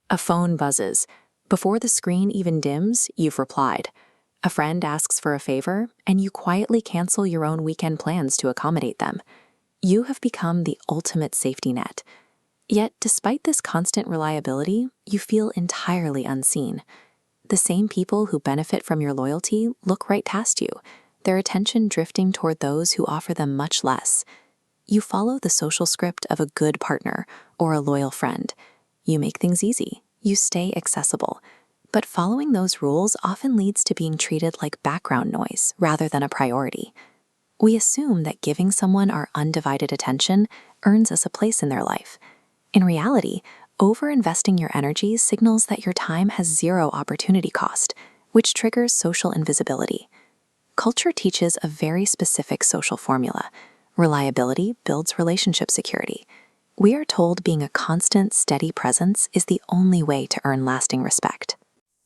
A phone buzzes. Before the screen even dims, you've replied. A friend asks for a favor, and you quietly cancel your own weekend plans to accommodate them. You have become the ultimate safety net. Yet, despite this constant reliability, you feel entirely unseen. The same people who benefit from your loyalty look right past you, their attention drifting toward those who offer them much less. You follow the social script of a good partner or a loyal friend. You make things easy. You stay accessible. But following those rules often leads to being treated like background noise rather than a priority. We assume that giving someone our undivided attention earns us a place in their life. In reality, over-investing your energy signals that your time has zero opportunity cost, which triggers social invisibility. Culture teaches a very specific social formula. Reliability builds relationship security. We are told being a constant, steady presence is the only way to earn lasting respect.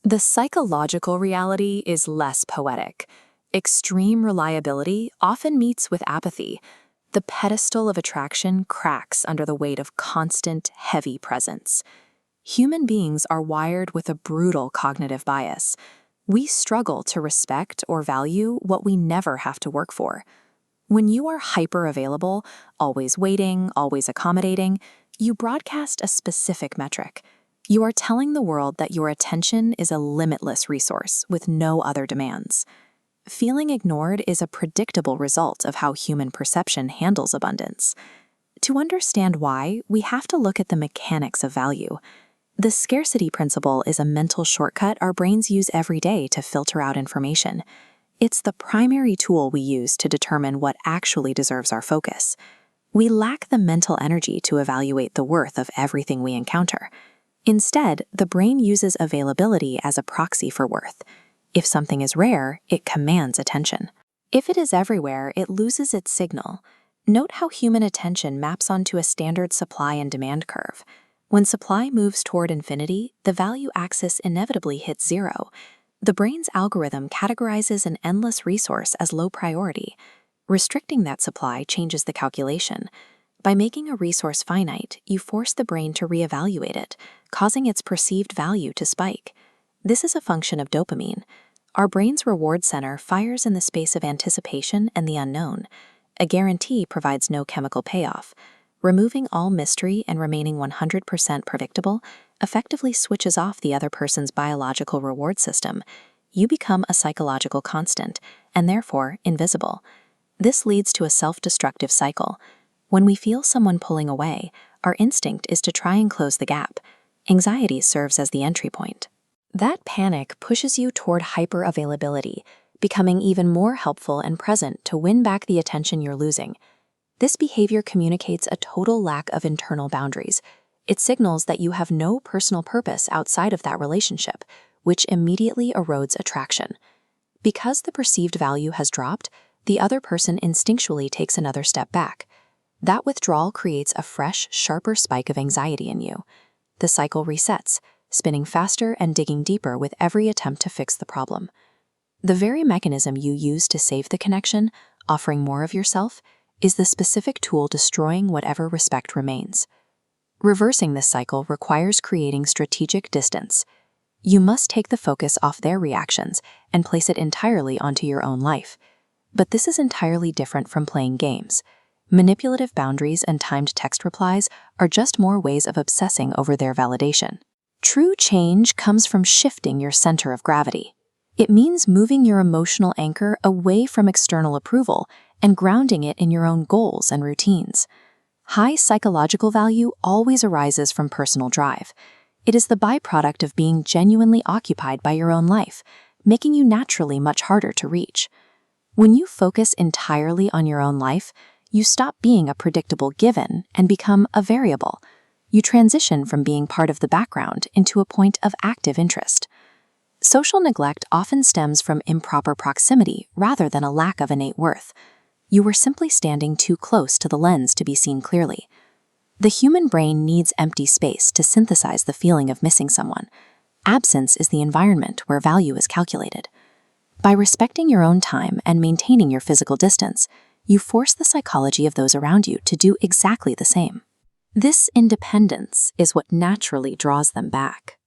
The psychological reality is less poetic. Extreme reliability often meets with apathy. The pedestal of attraction cracks under the weight of constant, heavy presence. Human beings are wired with a brutal cognitive bias. We struggle to respect or value what we never have to work for. When you are hyper-available, always waiting, always accommodating, you broadcast a specific metric. You are telling the world that your attention is a limitless resource with no other demands. Feeling ignored is a predictable result of how human perception handles abundance. To understand why, we have to look at the mechanics of value. The scarcity principle is a mental shortcut our brains use every day to filter out information. It's the primary tool we use to determine what actually deserves our focus. We lack the mental energy to evaluate the worth of everything we encounter. Instead, the brain uses availability as a proxy for worth. If something is rare, it commands attention. If it is everywhere, it loses its signal. Note how human attention maps onto a standard supply and demand curve. When supply moves toward infinity, the value axis inevitably hits zero. The brain's algorithm categorizes an endless resource as low priority. Restricting that supply changes the calculation. By making a resource finite, you force the brain to reevaluate it, causing its perceived value to spike. This is a function of dopamine. Our brain's reward center fires in the space of anticipation and the unknown. A guarantee provides no chemical payoff. Removing all mystery and remaining 100% predictable effectively switches off the other person's biological reward system. You become a psychological constant, and therefore invisible. This leads to a self-destructive cycle. When we feel someone pulling away, our instinct is to try and close the gap. Anxiety serves as the entry point. That panic pushes you toward hyper-availability, becoming even more helpful and present to win back the attention you're losing. This behavior communicates a total lack of internal boundaries. It signals that you have no personal purpose outside of that relationship, which immediately erodes attraction. Because the perceived value has dropped, the other person instinctually takes another step back. That withdrawal creates a fresh, sharper spike of anxiety in you. The cycle resets, spinning faster and digging deeper with every attempt to fix the problem. The very mechanism you use to save the connection, offering more of yourself, is the specific tool destroying whatever respect remains. Reversing this cycle requires creating strategic distance. You must take the focus off their reactions and place it entirely onto your own life. But this is entirely different from playing games. Manipulative boundaries and timed text replies are just more ways of obsessing over their validation. True change comes from shifting your center of gravity. It means moving your emotional anchor away from external approval and grounding it in your own goals and routines. High psychological value always arises from personal drive. It is the byproduct of being genuinely occupied by your own life, making you naturally much harder to reach. When you focus entirely on your own life, you stop being a predictable given and become a variable. You transition from being part of the background into a point of active interest. Social neglect often stems from improper proximity rather than a lack of innate worth. You were simply standing too close to the lens to be seen clearly. The human brain needs empty space to synthesize the feeling of missing someone. Absence is the environment where value is calculated. By respecting your own time and maintaining your physical distance, you force the psychology of those around you to do exactly the same. This independence is what naturally draws them back.